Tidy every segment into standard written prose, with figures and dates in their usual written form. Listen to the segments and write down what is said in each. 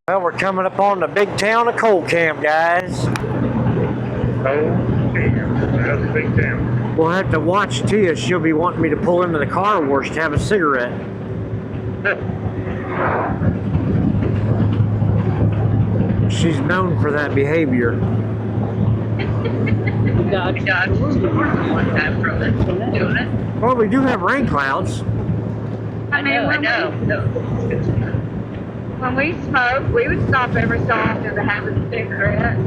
Well, we're coming up on the big town of Coal Camp, guys. Coal Camp. That's a big town. We'll have to watch Tia. She'll be wanting me to pull into the car wash to have a cigarette. She's known for that behavior. Well, we do have rain clouds. I know. When we smoked, we would stop every so often to have a cigarette.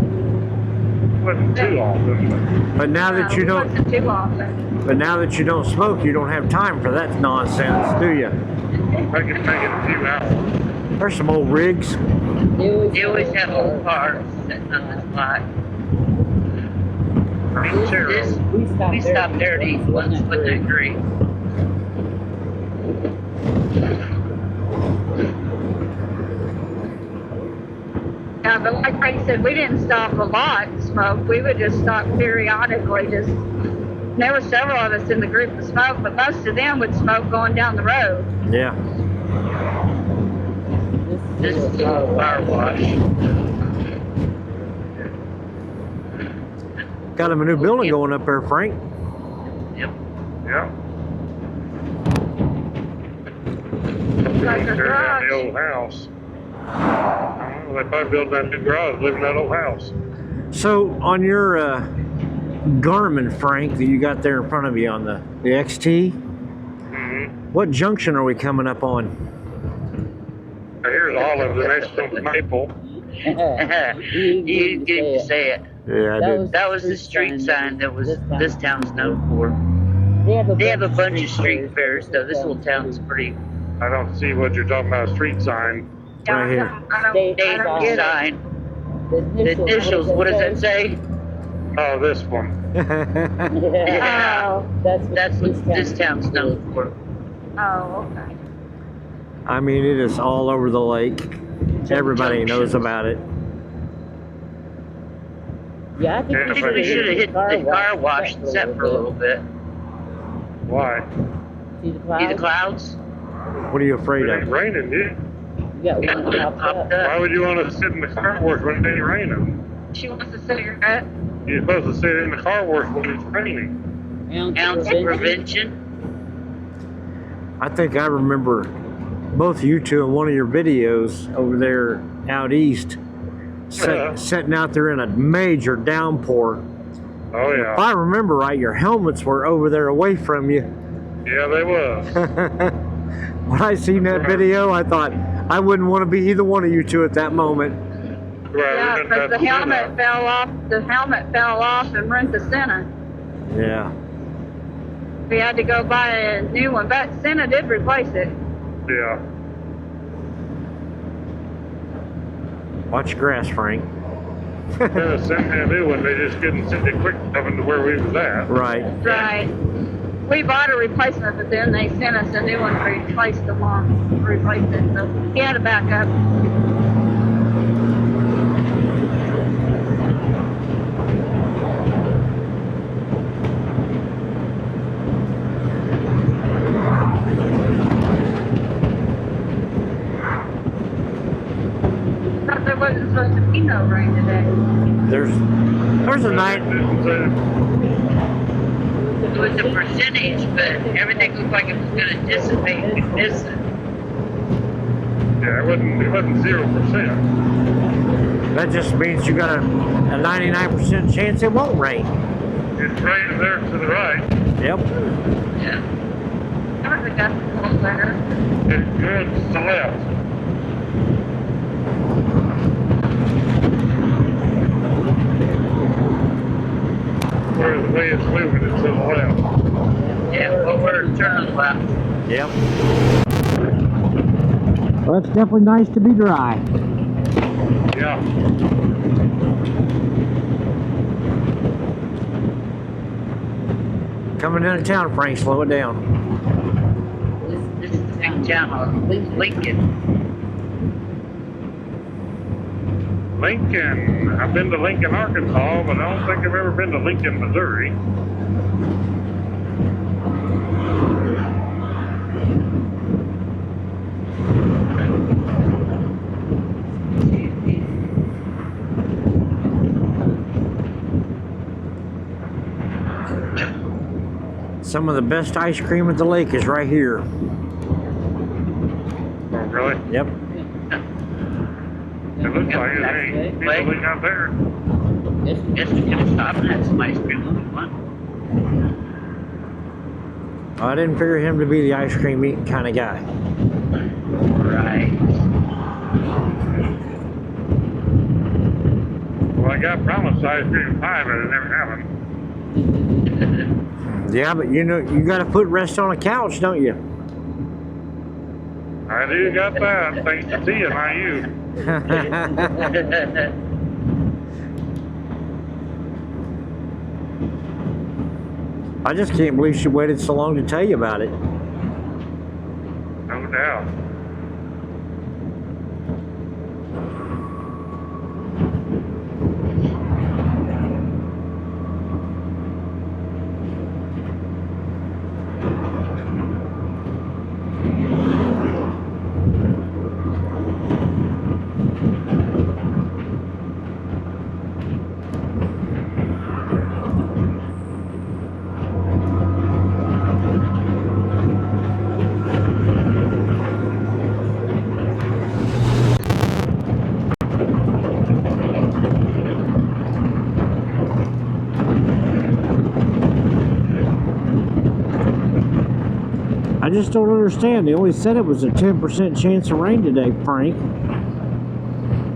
Wasn't too often. But now that you don't, Wasn't too often. but now that you don't smoke, you don't have time for that nonsense, do you? I can make it a few hours. There's some old Riggs. You always have old cars sitting on this lot. We stopped there to eat once with the grease. Yeah, but like Frank said, we didn't stop a lot and smoke. We would just stop periodically. There were several of us in the group that smoked, but most of them would smoke going down the road. Yeah. This is a car wash. Got him a new building going up there, Frank. Yep. Yeah. Like a Tear down garage. the old house. They probably built that new garage, live in that old house. So on your Garmin, Frank, that you got there in front of you on the XT, what junction are we coming up on? Here's Olive, the next one's Maple. You get him to say it. Yeah, I did. That was the street sign that was this town's known for. They have a bunch of street fairs, though. This little town's pretty. I don't see what you're talking about, a street sign. Right here. I don't get it. Sign. The initials, what does that say? Oh, this one. Yeah. Oh, That's what this town's known for. oh, okay. I mean, it is all over the lake. Everybody knows about it. Yeah, I I think think we should have hit the car wash and set for a little bit. Why? See the See the clouds? clouds? What are you afraid It ain't of? raining, dude. You got Yeah, one when it popped popped up. up. Why would you want to sit in the car wash when it ain't raining? She wants a cigarette. You're supposed to sit in the car wash when it's raining. Ounce of prevention. I think I remember both of you two in one of your videos over there out east, sitting out there in a major downpour. Oh, If yeah. I remember right, your helmets were over there away from you. Yeah, they was. When I seen that video, I thought I wouldn't want to be either one of you two at that moment. Right, Yeah, we done because had the helmet Sena. fell off. The helmet fell off and rent the Sena. Yeah. We had to go buy a new one, but Sena did replace it. Yeah. Watch your grass, Frank. Sena sent me a new one. They just couldn't send it quick enough to where we was at. Right. Right. We bought a replacement, but then they sent us a new one to replace the one. Replace it. So he had a backup. Thought there wasn't supposed to be no rain today. There's a night. It was a percentage, but everything looked like it was going to dissipate and miss it. Yeah, it wasn't 0%. That just means you got a 99% chance it won't rain. It's raining there to the right. Yep. Yeah. I heard we got the cold weather. It's good to the left. Where the way it's moving, it's to the left. Yeah, but we're turning left. Yep. Well, it's definitely nice to be dry. Yeah. Coming into town, Frank, slow it down. This is the big town of Lincoln. Lincoln. I've been to Lincoln, Arkansas, but I don't think I've ever been to Lincoln, Missouri. Some of the best ice cream at the lake is right here. Oh, really? Yep. It looks like it ain't anything out there. Guess we could have stopped and had some ice cream if we want. I didn't figure him to be the ice cream eating kind of guy. Right. Well, I got promised ice cream pie, but it never happened. Yeah, but you know, you got to put rest on a couch, don't you? I do got that. Thanks to Tia, not you. I just can't believe she waited so long to tell you about it. No doubt. I just don't understand. They only said it was a 10% chance of rain today, Frank.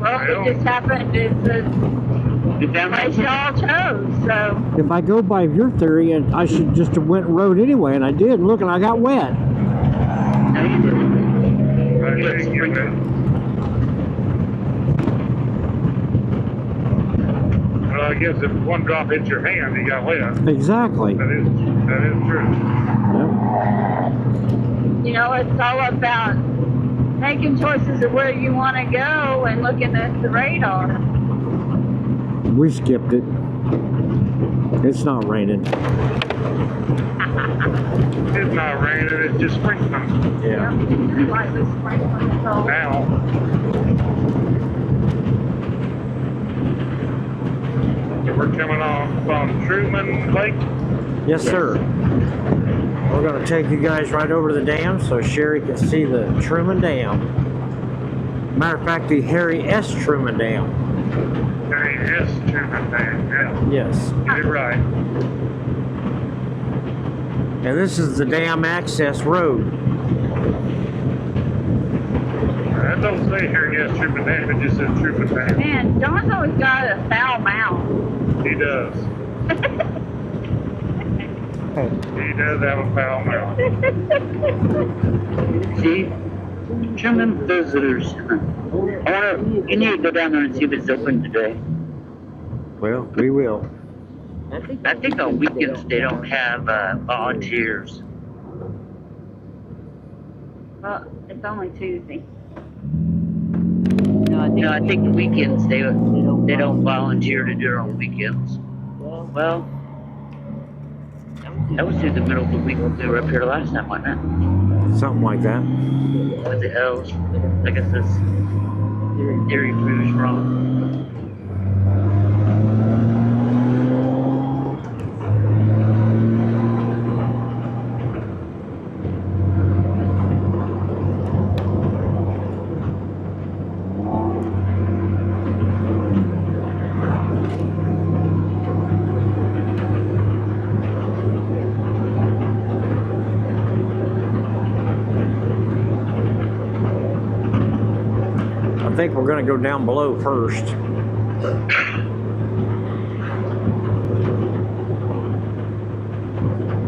Well, it just happened. It's a place y'all chose, so. If I go by your theory, I should just have went and rode anyway, and I did. And look, and I got wet. No, you didn't. I think you did. Well, I guess if one drop hits your hand, you got wet. Exactly. That is true. Yep. You know, it's all about making choices of where you want to go and looking at the radar. We skipped it. It's not raining. It's not raining, it's just sprinkling. Yeah. Lightly sprinkling, so. Now. So we're coming off on Truman Lake. Yes, sir. We're going to take you guys right over to the dam so Sherry can see the Truman Dam. Matter of fact, the Harry S. Truman Dam. Harry S. Truman Dam, yeah. Yes. Get it right. And this is the dam access road. That don't say Harry S. Truman Dam, it just says Truman Dam. Man, Don's always got a foul mouth. He does. He does have a foul mouth. See, Truman visitors. You need to go down there and see if it's open today. Well, we will. I think on weekends they don't have volunteers. Well, it's only Tuesday. No, I think weekends they don't volunteer to do it on weekends. Well, that was through the middle of the week when we were up here last time, wasn't it? Something like that. With the L's. I guess this theory proves wrong. I think we're going to go down below first.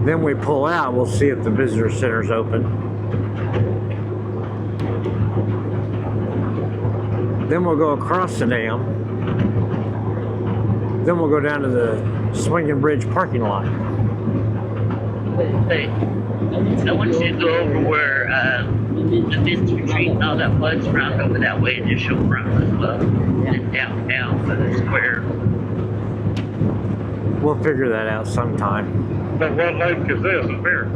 Then we pull out, we'll see if the visitor center's open. Then we'll go across the dam. Then we'll go down to the Swinging Bridge parking lot. Hey, I want you to go over where the Vince Retreat and all that floods around over that way and just show around as well. And down for the square. We'll figure that out sometime. But what lake is this up here?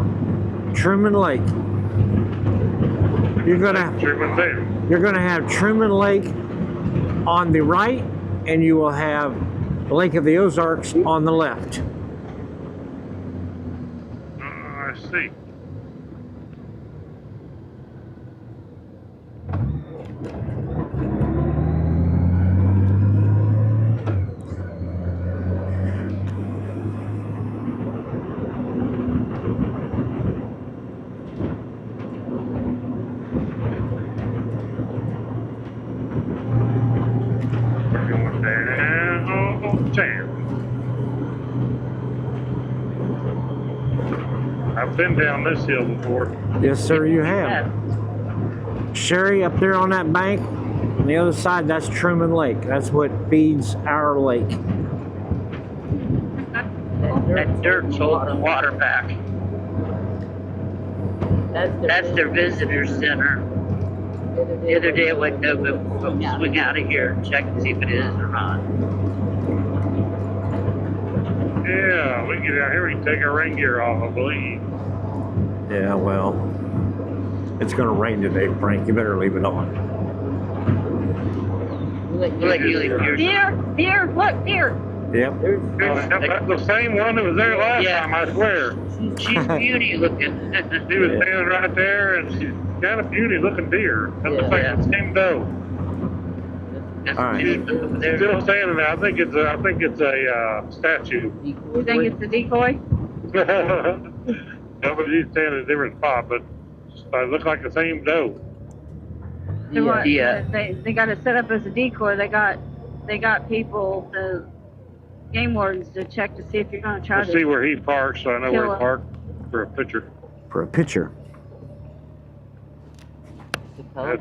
Truman Lake. You're gonna Truman Dam. have Truman Lake on the right, and you will have the Lake of the Ozarks on the left. see. We're going downtown. I've been down this hill before. Yes, sir, you have. Sherry, up there on that bank, on the other side, that's Truman Lake. That's what feeds our lake. That dirt's holding the water back. That's their visitor center. The other day I went to swing out of here and check to see if it is or not. Yeah, we can get out here. We can take our rain gear off, I believe. Yeah, well, it's going to rain today, Frank. You better leave it on. We'll let you leave yours. Deer, look, deer. Yep. That's the same one that was there last Yeah. time, I swear. She's beauty looking. She was standing right there, and she's got a beauty looking deer. That looks like the same doe. That's All right. beauty over there. Still standing there. I think it's a statue. You think it's a decoy? Nobody's standing in a different spot, but it looks like the same doe. Yeah. They got it set up as a decoy. They got people, the game wardens, to check to see if you're going to try Let's to see where he parks, so I know where kill he him. parked for a picture. For a picture. That's